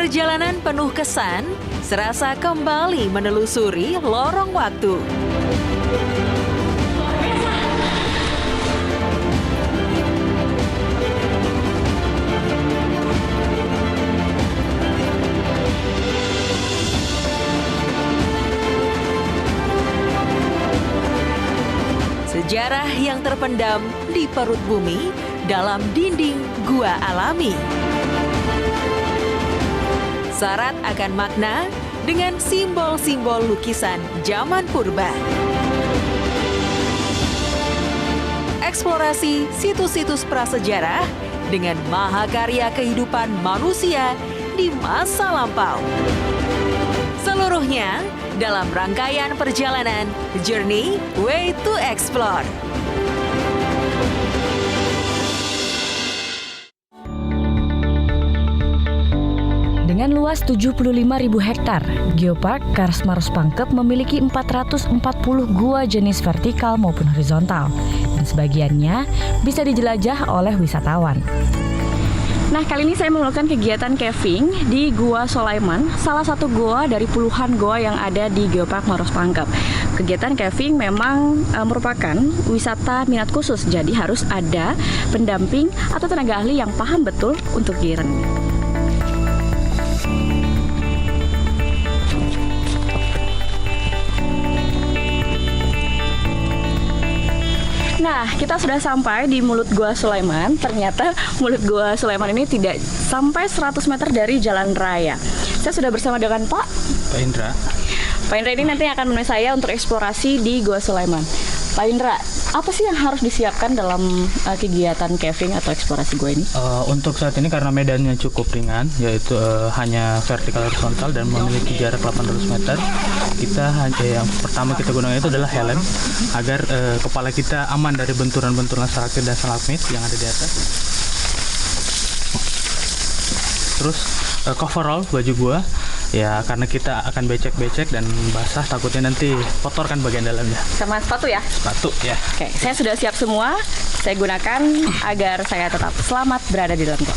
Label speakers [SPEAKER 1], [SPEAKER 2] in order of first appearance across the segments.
[SPEAKER 1] Perjalanan penuh kesan, serasa kembali menelusuri lorong waktu. Sejarah yang terpendam di perut bumi dalam dinding gua alami. Syarat akan makna dengan simbol-simbol lukisan zaman purba. Eksplorasi situs-situs prasejarah dengan mahakarya kehidupan manusia di masa lampau. Seluruhnya dalam rangkaian perjalanan Journey Way to Explore.
[SPEAKER 2] Dengan luas 75.000 hektar, Geopark Kars Maros Pangkep memiliki 440 gua jenis vertikal maupun horizontal, dan sebagiannya bisa dijelajah oleh wisatawan. Nah, kali ini saya melakukan kegiatan caving di Gua Sulaiman, salah satu gua dari puluhan gua yang ada di Geopark Maros Pangkep. Kegiatan caving memang merupakan wisata minat khusus, jadi harus ada pendamping atau tenaga ahli yang paham betul untuk kegiatannya. Nah, kita sudah sampai di mulut Gua Sulaiman. Ternyata mulut Gua Sulaiman ini tidak sampai 100 meter dari jalan raya. Saya sudah bersama dengan Pak
[SPEAKER 3] Indra.
[SPEAKER 2] Pak Indra ini nanti akan menemani saya untuk eksplorasi di Gua Sulaiman. Pak Indra, apa sih yang harus disiapkan dalam kegiatan caving atau eksplorasi gua ini?
[SPEAKER 3] Untuk saat ini karena medannya cukup ringan, yaitu hanya vertikal horizontal dan memiliki jarak 800 meter, yang pertama kita gunakan itu adalah helm agar kepala kita aman dari benturan-benturan stalaktit dan stalagmit yang ada di atas. Terus coverall baju gua, ya karena kita akan becek-becek dan basah, takutnya nanti kotor kan bagian dalamnya.
[SPEAKER 2] Sama sepatu ya?
[SPEAKER 3] Sepatu ya.
[SPEAKER 2] Oke, saya sudah siap semua. Saya gunakan agar saya tetap selamat berada di dalam gua.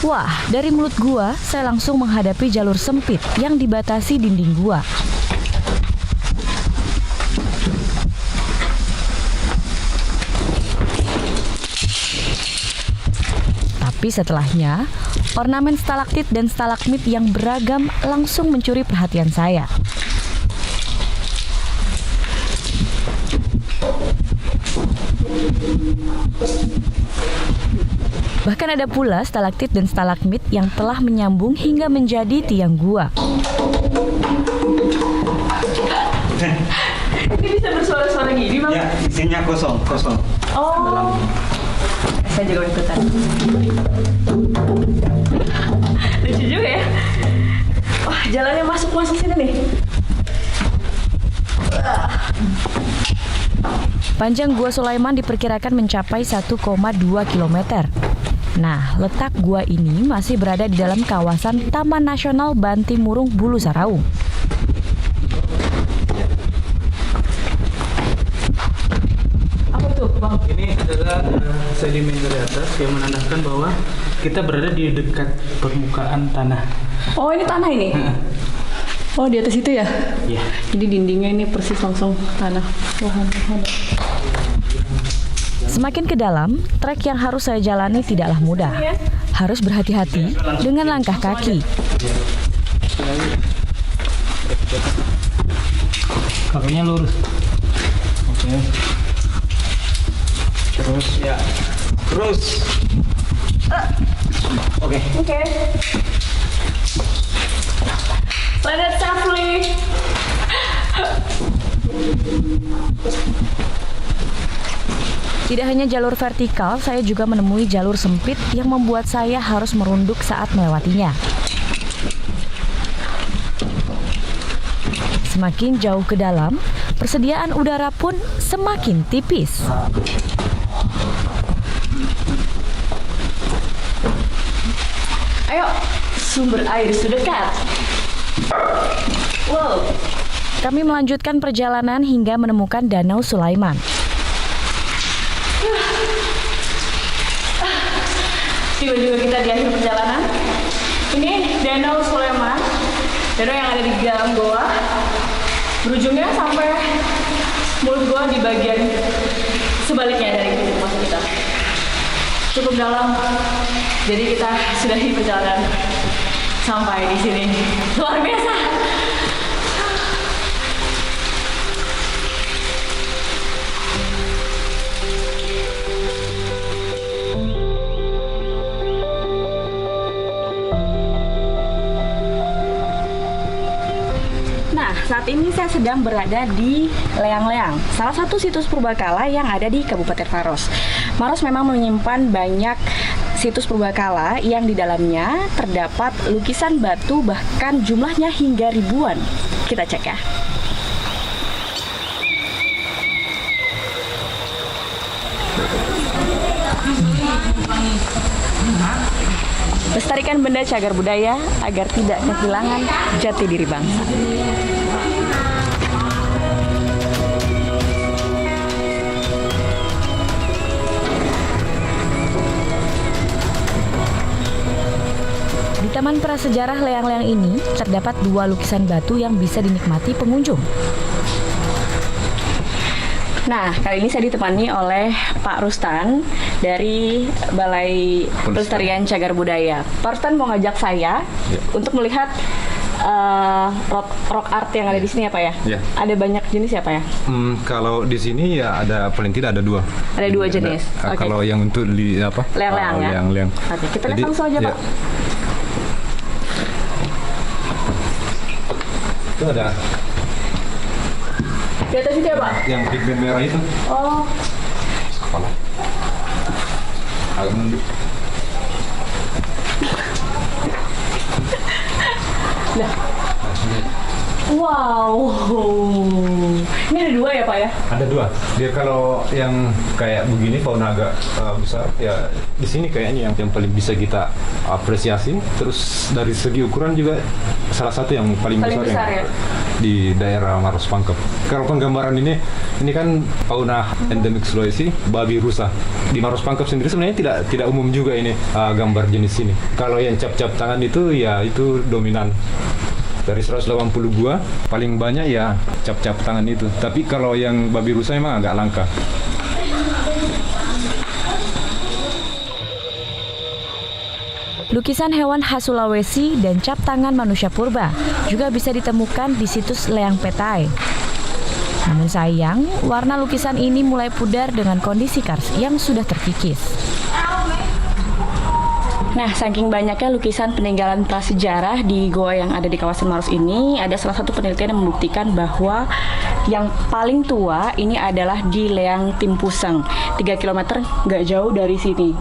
[SPEAKER 2] Wah, dari mulut gua, saya langsung menghadapi jalur sempit yang dibatasi dinding gua. Tapi setelahnya, ornamen stalaktit dan stalagmit yang beragam langsung mencuri perhatian saya. Bahkan ada pula stalaktit dan stalagmit yang telah menyambung hingga menjadi tiang gua. Ini bisa bersuara-suara gini, Bang?
[SPEAKER 4] Ya, isinya kosong.
[SPEAKER 2] Oh. Saya juga ikutan. Lucu juga ya. Wah, jalannya masuk sini nih. Panjang Gua Sulaiman diperkirakan mencapai 1,2 km. Nah, letak gua ini masih berada di dalam kawasan Taman Nasional Bantimurung Bulu Saraung.
[SPEAKER 3] Apa itu, Bang? Ini adalah sedimen dari atas yang menandakan bahwa kita berada di dekat permukaan tanah.
[SPEAKER 2] Oh, ini tanah ini? Oh, di atas itu ya?
[SPEAKER 3] Iya.
[SPEAKER 2] Jadi dindingnya ini persis langsung tanah. Semakin ke dalam, trek yang harus saya jalani tidaklah mudah. Harus berhati-hati dengan langkah kaki.
[SPEAKER 3] Kakinya lurus. Oke. Terus ya.
[SPEAKER 4] Terus. Oke.
[SPEAKER 2] Let it safely. Tidak hanya jalur vertikal, saya juga menemui jalur sempit yang membuat saya harus merunduk saat melewatinya. Semakin jauh ke dalam, persediaan udara pun semakin tipis. Ayo, sumber air sudah dekat. Wow. Kami melanjutkan perjalanan hingga menemukan Danau Sulaiman. Tiba-tiba kita di akhir perjalanan. Ini Danau Sulaiman, danau yang ada di dalam goa. Berujungnya sampai mulut goa di bagian sebaliknya dari pintu masuk kita. Cukup dalam, jadi kita sudahi perjalanan sampai di sini. Luar biasa. Saat ini saya sedang berada di Leang-Leang, salah satu situs purbakala yang ada di Kabupaten Maros. Maros memang menyimpan banyak situs purbakala yang di dalamnya terdapat lukisan batu bahkan jumlahnya hingga ribuan. Kita cek ya. Lestarikan benda cagar budaya agar tidak kehilangan jati diri bangsa. Di Taman Prasejarah Leang-Leang ini terdapat 2 lukisan batu yang bisa dinikmati pengunjung. Nah, kali ini saya ditemani oleh Pak Rustan dari Balai Pelestarian Cagar Budaya. Pak Rustan mau ngajak saya untuk melihat rock art yang ada di sini ya Pak ya?
[SPEAKER 5] Ya.
[SPEAKER 2] Ada banyak jenis ya Pak ya?
[SPEAKER 5] Kalau di sini ya ada paling tidak ada 2.
[SPEAKER 2] Ada 2 jenis.
[SPEAKER 5] Oke. Kalau yang untuk apa?
[SPEAKER 2] Leang-leang ya?
[SPEAKER 5] Leang-leang.
[SPEAKER 2] Oke, kita lihat langsung aja Pak.
[SPEAKER 5] Itu ada.
[SPEAKER 2] Di atas itu ya Pak?
[SPEAKER 5] Yang pigmen merah itu.
[SPEAKER 2] Oh.
[SPEAKER 5] Kepala. Agak mundur.
[SPEAKER 2] Nah. Wow. Ini ada 2 ya Pak ya?
[SPEAKER 5] Ada 2. Dia kalau yang kayak begini fauna agak besar ya di sini kayaknya yang paling bisa kita apresiasi. Terus dari segi ukuran juga salah satu yang paling besar
[SPEAKER 2] ya?
[SPEAKER 5] Di daerah Maros Pangkep. Kalau penggambaran ini kan fauna endemik Sulawesi, babi rusa. Di Maros Pangkep sendiri sebenarnya tidak umum juga ini gambar jenis ini. Kalau yang cap-cap tangan itu ya itu dominan. Dari 180 gua paling banyak ya cap-cap tangan itu. Tapi kalau yang babi rusa memang agak langka.
[SPEAKER 2] Lukisan hewan khas Sulawesi dan cap tangan manusia purba juga bisa ditemukan di situs Leang Petai. Namun sayang, warna lukisan ini mulai pudar dengan kondisi kars yang sudah terkikis. Nah, saking banyaknya lukisan peninggalan prasejarah di goa yang ada di kawasan Maros ini, ada salah satu penelitian yang membuktikan bahwa yang paling tua ini adalah di Leang Timpuseng, 3 km nggak jauh dari sini.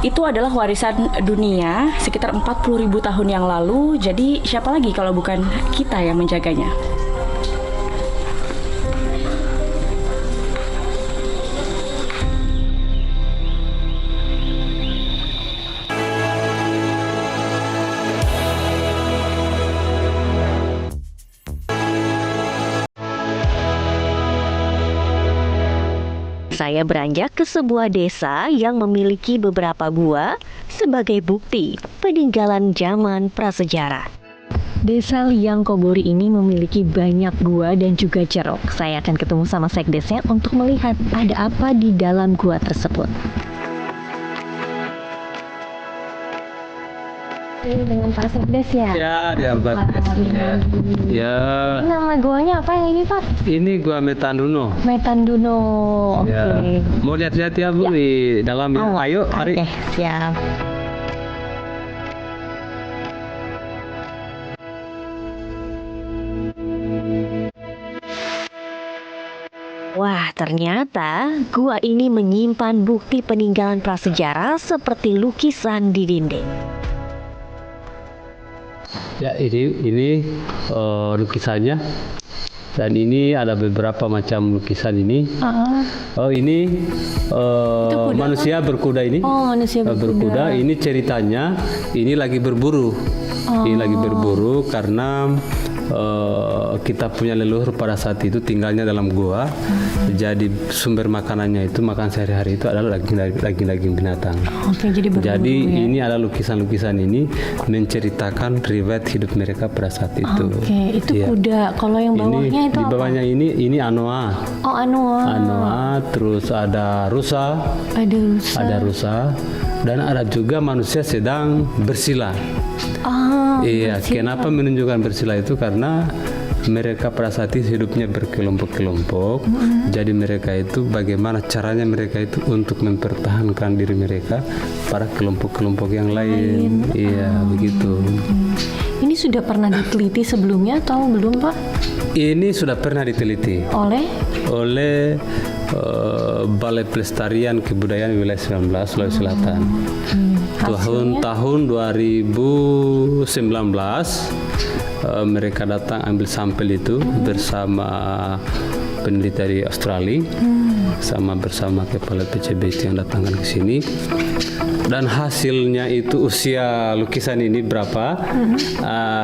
[SPEAKER 2] Itu adalah warisan dunia sekitar 40.000 tahun yang lalu, jadi siapa lagi kalau bukan kita yang menjaganya.
[SPEAKER 6] Saya beranjak ke sebuah desa yang memiliki beberapa gua sebagai bukti peninggalan zaman prasejarah. Desa Liang Kobori ini memiliki banyak gua dan juga ceruk. Saya akan ketemu sama sekdesnya untuk melihat ada apa di dalam gua tersebut. Dengan Pak Sekdes ya?
[SPEAKER 7] Ya, Pak. Ya.
[SPEAKER 6] Nama guanya apa ini Pak?
[SPEAKER 7] Ini gua Metanduno.
[SPEAKER 6] Metanduno. Oke.
[SPEAKER 7] Ya. Mau lihat-lihat ya Bu di dalam ya. Ayo, mari.
[SPEAKER 6] Oke, siap. Wah, ternyata gua ini menyimpan bukti peninggalan prasejarah seperti lukisan di dinding.
[SPEAKER 7] Ya, ini lukisannya Dan ini ada beberapa macam lukisan ini. Oh ini manusia berkuda ini.
[SPEAKER 6] Oh, manusia berkuda.
[SPEAKER 7] Ini ceritanya ini lagi berburu. Ini lagi berburu karena kita punya leluhur pada saat itu tinggalnya dalam gua. Jadi sumber makanannya itu makan sehari-hari itu adalah daging binatang.
[SPEAKER 6] Oke, jadi berburu
[SPEAKER 7] Jadi
[SPEAKER 6] ya.
[SPEAKER 7] ini adalah lukisan-lukisan ini menceritakan riwayat hidup mereka pada saat itu.
[SPEAKER 6] Oke, itu
[SPEAKER 7] Iya.
[SPEAKER 6] kuda. Kalau yang bawahnya
[SPEAKER 7] Ini
[SPEAKER 6] itu
[SPEAKER 7] di
[SPEAKER 6] apa?
[SPEAKER 7] bawahnya ini anoa.
[SPEAKER 6] Oh, anoa.
[SPEAKER 7] Anoa, terus ada rusa,
[SPEAKER 6] Ada rusa.
[SPEAKER 7] dan ada juga manusia sedang bersila. Iya, kenapa menunjukkan bersila itu karena mereka pada saat itu hidupnya berkelompok-kelompok. Jadi mereka itu bagaimana caranya mereka itu untuk mempertahankan diri mereka pada kelompok-kelompok yang lain. Iya, begitu.
[SPEAKER 6] Ini sudah pernah diteliti sebelumnya atau belum, Pak?
[SPEAKER 7] Ini sudah pernah diteliti oleh Balai Pelestarian Kebudayaan Wilayah 19 Sulawesi Selatan. Tahun 2019 mereka datang ambil sampel itu bersama peneliti dari Australia, bersama kepala PCBC yang datangkan ke sini. Dan hasilnya itu usia lukisan ini berapa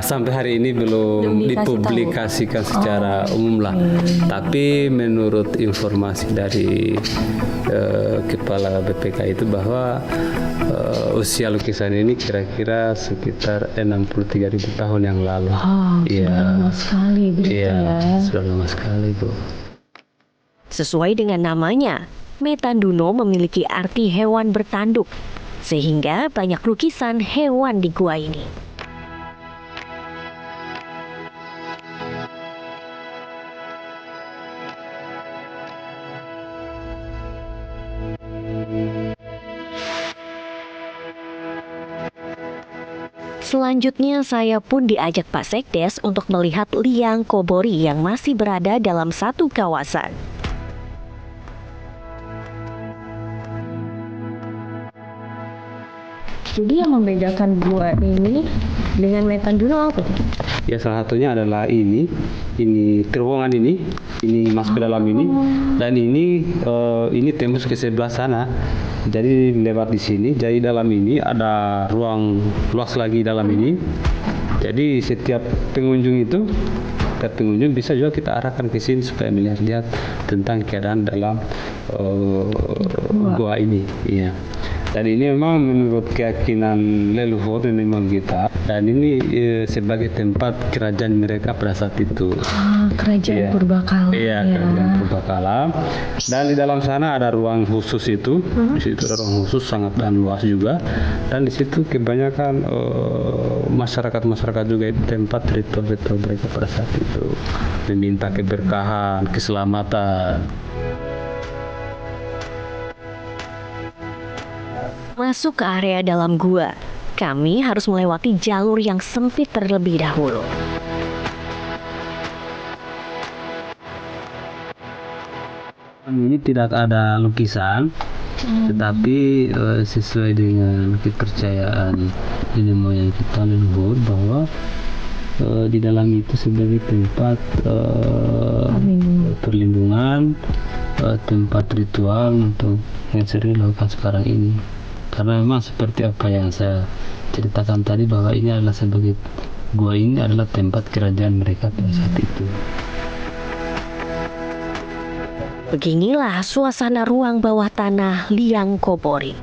[SPEAKER 7] sampai hari ini belum dipublikasikan secara umum lah. Tapi menurut informasi dari kepala BPK itu bahwa usia lukisan ini kira-kira sekitar 63.000 tahun yang lalu.
[SPEAKER 6] Sudah lama sekali begitu ya.
[SPEAKER 7] Sudah lama sekali, Bu.
[SPEAKER 6] Sesuai dengan namanya, Metanduno memiliki arti hewan bertanduk, sehingga banyak lukisan hewan di gua ini. Selanjutnya saya pun diajak Pak Sekdes untuk melihat liang kobori yang masih berada dalam satu kawasan. Jadi yang membedakan gua ini dengan Metanduno apa?
[SPEAKER 7] Ya, salah satunya adalah ini terowongan ini masuk ke dalam ini, dan ini tembus ke sebelah sana. Jadi lewat di sini, jadi dalam ini ada ruang luas lagi dalam ini. Jadi setiap pengunjung bisa juga kita arahkan ke sini supaya melihat tentang keadaan dalam gua ini. Iya. Dan ini memang menurut keyakinan leluhur memang kita. Dan ini sebagai tempat kerajaan mereka pada saat itu.
[SPEAKER 6] Kerajaan Purbakala.
[SPEAKER 7] Iya, kerajaan Purbakala. Dan di dalam sana ada ruang khusus itu. Di situ ada ruang khusus sangat dan luas juga. Dan di situ kebanyakan masyarakat juga itu tempat ritual-ritual mereka pada saat itu. Meminta keberkahan, keselamatan.
[SPEAKER 6] Masuk ke area dalam gua, kami harus melewati jalur yang sempit terlebih dahulu.
[SPEAKER 7] Ini tidak ada lukisan, tetapi sesuai dengan kepercayaan nenek moyang kita leluhur bahwa di dalam itu sebagai tempat perlindungan, tempat ritual untuk yang sering dilakukan sekarang ini. Karena memang seperti apa yang saya ceritakan tadi, bahwa ini adalah sebagai gua ini adalah tempat kerajaan mereka pada saat itu.
[SPEAKER 6] Beginilah suasana ruang bawah tanah liang kobori.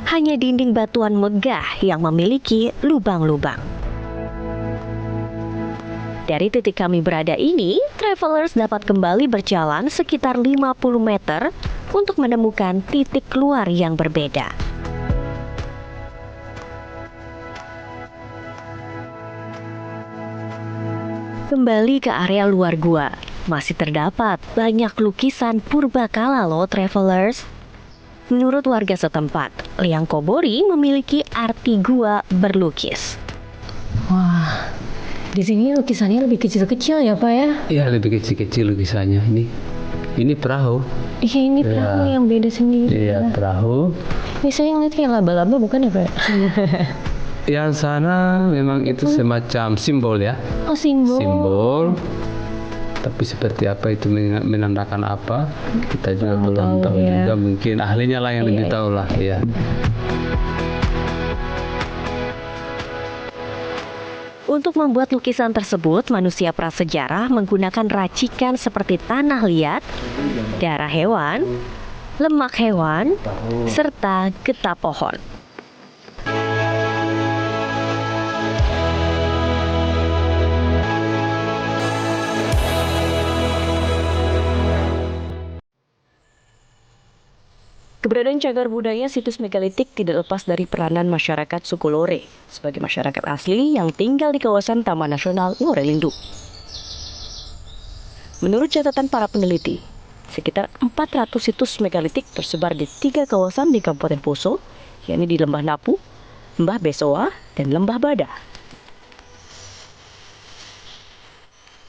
[SPEAKER 6] Hanya dinding batuan megah yang memiliki lubang-lubang. Dari titik kami berada ini, travelers dapat kembali berjalan sekitar 50 meter untuk menemukan titik keluar yang berbeda. Kembali ke area luar gua, masih terdapat banyak lukisan purbakala loh travelers. Menurut warga setempat, liang kobori memiliki arti gua berlukis. Wah, di sini lukisannya lebih kecil-kecil ya Pak ya?
[SPEAKER 7] Iya, lebih kecil-kecil lukisannya ini perahu.
[SPEAKER 6] Iya, ini perahu yang beda sendiri.
[SPEAKER 7] Iya, perahu.
[SPEAKER 6] Ini saya ngeliat kayak laba-laba bukan ya Pak?
[SPEAKER 7] Yang sana memang itu semacam simbol ya.
[SPEAKER 6] Oh, simbol.
[SPEAKER 7] Simbol. Tapi seperti apa itu menandakan apa, kita juga belum tahu juga. Mungkin ahlinya lah yang lebih tahu lah ya.
[SPEAKER 6] Untuk membuat lukisan tersebut, manusia prasejarah menggunakan racikan seperti tanah liat, darah hewan, lemak hewan, serta getah pohon. Keberadaan cagar budaya situs megalitik tidak lepas dari peranan masyarakat suku Lore sebagai masyarakat asli yang tinggal di kawasan Taman Nasional Lore Lindu. Menurut catatan para peneliti, sekitar 400 situs megalitik tersebar di 3 kawasan di Kabupaten Poso, yakni di Lembah Napu, Lembah Besoa, dan Lembah Bada.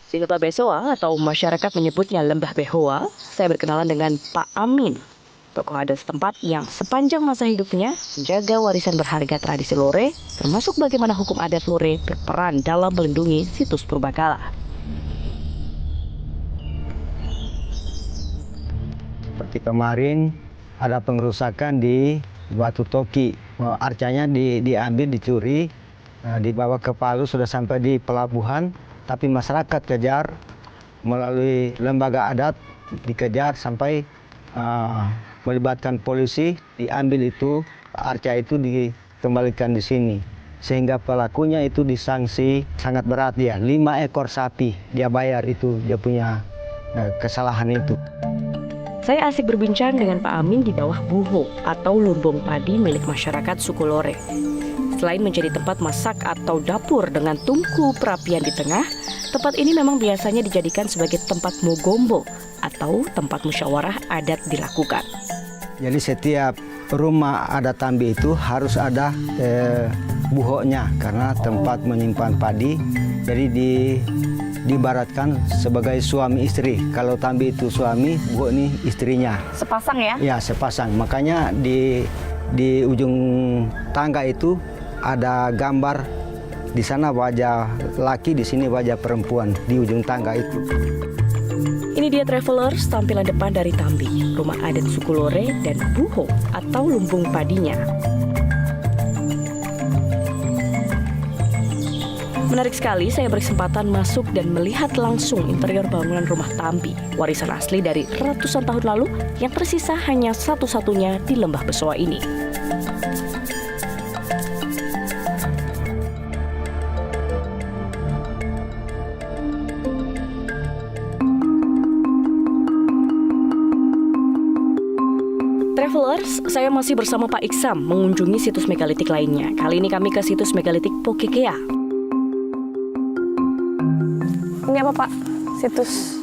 [SPEAKER 6] Di Lembah Besoa atau masyarakat menyebutnya Lembah Behoa, saya berkenalan dengan Pak Amin, tokoh adat setempat yang sepanjang masa hidupnya menjaga warisan berharga tradisi Lore, termasuk bagaimana hukum adat Lore berperan dalam melindungi situs purbakala.
[SPEAKER 8] Seperti kemarin ada pengerusakan di Batu Toki, arcanya diambil, dicuri, dibawa ke Palu, sudah sampai di pelabuhan, tapi masyarakat kejar melalui lembaga adat, dikejar sampai melibatkan polisi, diambil itu, arca itu dikembalikan di sini. Sehingga pelakunya itu disanksi sangat berat dia, 5 ekor sapi dia bayar itu, dia punya kesalahan itu.
[SPEAKER 6] Saya asik berbincang dengan Pak Amin di bawah buho atau lumbung padi milik masyarakat suku Lore. Selain menjadi tempat masak atau dapur dengan tungku perapian di tengah, tempat ini memang biasanya dijadikan sebagai tempat mogombo atau tempat musyawarah adat dilakukan.
[SPEAKER 8] Jadi setiap rumah adat Tambi itu harus ada buhonya karena tempat menyimpan padi. Jadi diibaratkan sebagai suami istri. Kalau Tambi itu suami, buho ini istrinya.
[SPEAKER 6] Sepasang ya?
[SPEAKER 8] Ya, sepasang. Makanya di ujung tangga itu ada gambar, di sana wajah laki, di sini wajah perempuan di ujung tangga itu.
[SPEAKER 6] Ini dia Travelers, tampilan depan dari Tambi, rumah adat suku Lore dan buho atau lumbung padinya. Menarik sekali, saya berkesempatan masuk dan melihat langsung interior bangunan rumah Tambi, warisan asli dari ratusan tahun lalu yang tersisa hanya satu-satunya di Lembah Besoa ini. Travelers, saya masih bersama Pak Iksam mengunjungi situs megalitik lainnya. Kali ini kami ke situs megalitik Pokekea. Ini apa Pak? Situs?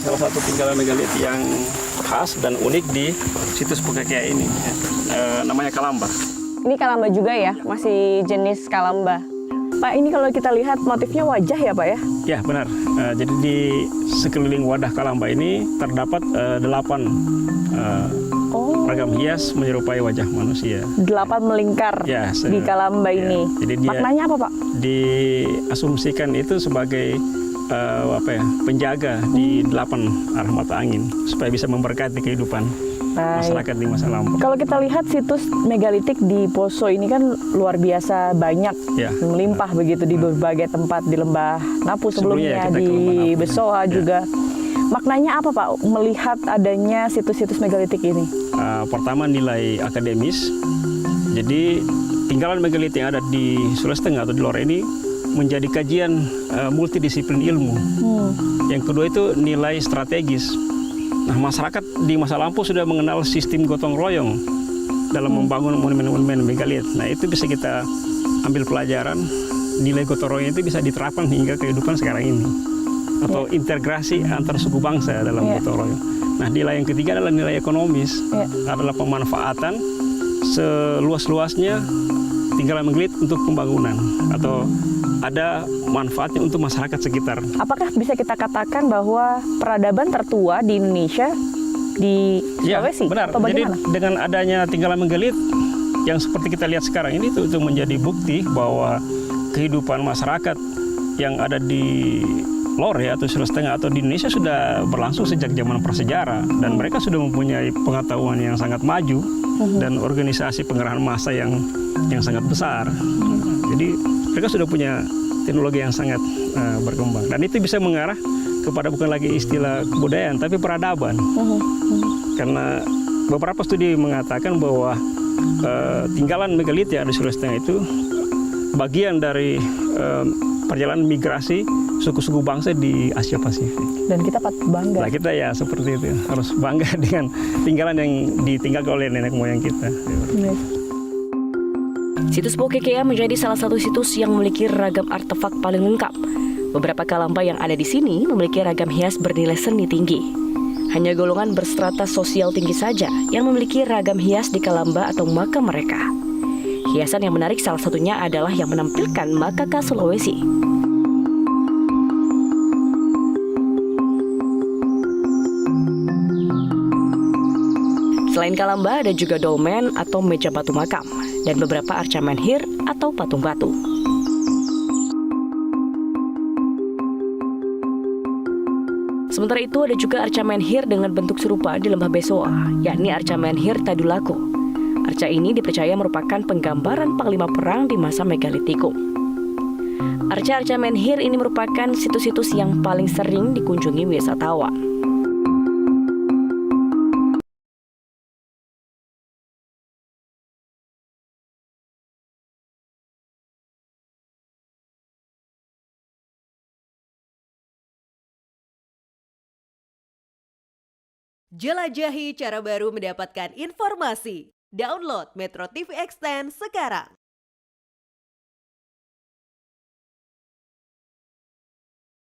[SPEAKER 9] Salah satu tinggalan megalitik yang khas dan unik di situs Pokekea ini. Namanya Kalamba.
[SPEAKER 10] Ini Kalamba juga ya? Masih jenis Kalamba. Pak, ini kalau kita lihat motifnya wajah ya Pak ya?
[SPEAKER 9] Ya benar. Jadi di sekeliling wadah Kalamba ini terdapat 8 ragam hias menyerupai wajah manusia.
[SPEAKER 10] 8 melingkar
[SPEAKER 9] ya,
[SPEAKER 10] di Kalamba ini.
[SPEAKER 9] Jadi dia
[SPEAKER 10] maknanya apa Pak?
[SPEAKER 9] Diasumsikan itu sebagai penjaga di 8 arah mata angin supaya bisa memberkati kehidupan masyarakat di masa lampau.
[SPEAKER 10] Kalau kita lihat situs megalitik di Poso ini kan luar biasa banyak, melimpah begitu di berbagai tempat, di Lembah Napu sebelumnya, di Besoa juga. Maknanya apa Pak melihat adanya situs-situs megalitik ini?
[SPEAKER 9] Pertama nilai akademis. Jadi tinggalan megalitik yang ada di Sulawesi Tengah atau di Lore ini menjadi kajian multidisiplin ilmu. Yang kedua itu nilai strategis. Nah, masyarakat di masa lampau sudah mengenal sistem gotong royong dalam membangun monumen-monumen megalit. Nah, itu bisa kita ambil pelajaran. Nilai gotong royong itu bisa diterapkan hingga kehidupan sekarang ini. Atau integrasi antar suku bangsa dalam gotong royong. Nah, nilai yang ketiga adalah nilai ekonomis. Adalah pemanfaatan seluas-luasnya tinggalan megalit untuk pembangunan atau ada manfaatnya untuk masyarakat sekitar.
[SPEAKER 10] Apakah bisa kita katakan bahwa peradaban tertua di Indonesia di Sulawesi?
[SPEAKER 9] Ya, benar.
[SPEAKER 10] Atau bagaimana?
[SPEAKER 9] Jadi dengan adanya tinggalan megalit yang seperti kita lihat sekarang ini itu menjadi bukti bahwa kehidupan masyarakat yang ada di Lore atau Sulawesi Tengah atau di Indonesia sudah berlangsung sejak zaman prasejarah dan mereka sudah mempunyai pengetahuan yang sangat maju dan organisasi pengerahan massa yang sangat besar. Jadi mereka sudah punya teknologi yang sangat berkembang dan itu bisa mengarah kepada bukan lagi istilah kebudayaan tapi peradaban. Karena beberapa studi mengatakan bahwa tinggalan megalit yang ada di Sulawesi Tengah itu bagian dari perjalanan migrasi suku-suku bangsa di Asia Pasifik.
[SPEAKER 10] Dan kita patut bangga.
[SPEAKER 9] Nah, kita ya seperti itu, harus bangga dengan tinggalan yang ditinggalkan oleh nenek moyang kita.
[SPEAKER 2] Situs Pokekea menjadi salah satu situs yang memiliki ragam artefak paling lengkap. Beberapa kalamba yang ada di sini memiliki ragam hias bernilai seni tinggi. Hanya golongan berstrata sosial tinggi saja yang memiliki ragam hias di kalamba atau makam mereka. Hiasan yang menarik salah satunya adalah yang menampilkan makaka Sulawesi. Selain kalamba, ada juga dolmen atau meja batu makam, dan beberapa arca menhir atau patung batu. Sementara itu ada juga arca menhir dengan bentuk serupa di Lembah Besoa, yakni arca menhir Tadulako. Arca ini dipercaya merupakan penggambaran panglima perang di masa megalitikum. Arca-arca menhir ini merupakan situs-situs yang paling sering dikunjungi wisatawan.
[SPEAKER 1] Jelajahi cara baru mendapatkan informasi. Download Metro TV Extend sekarang.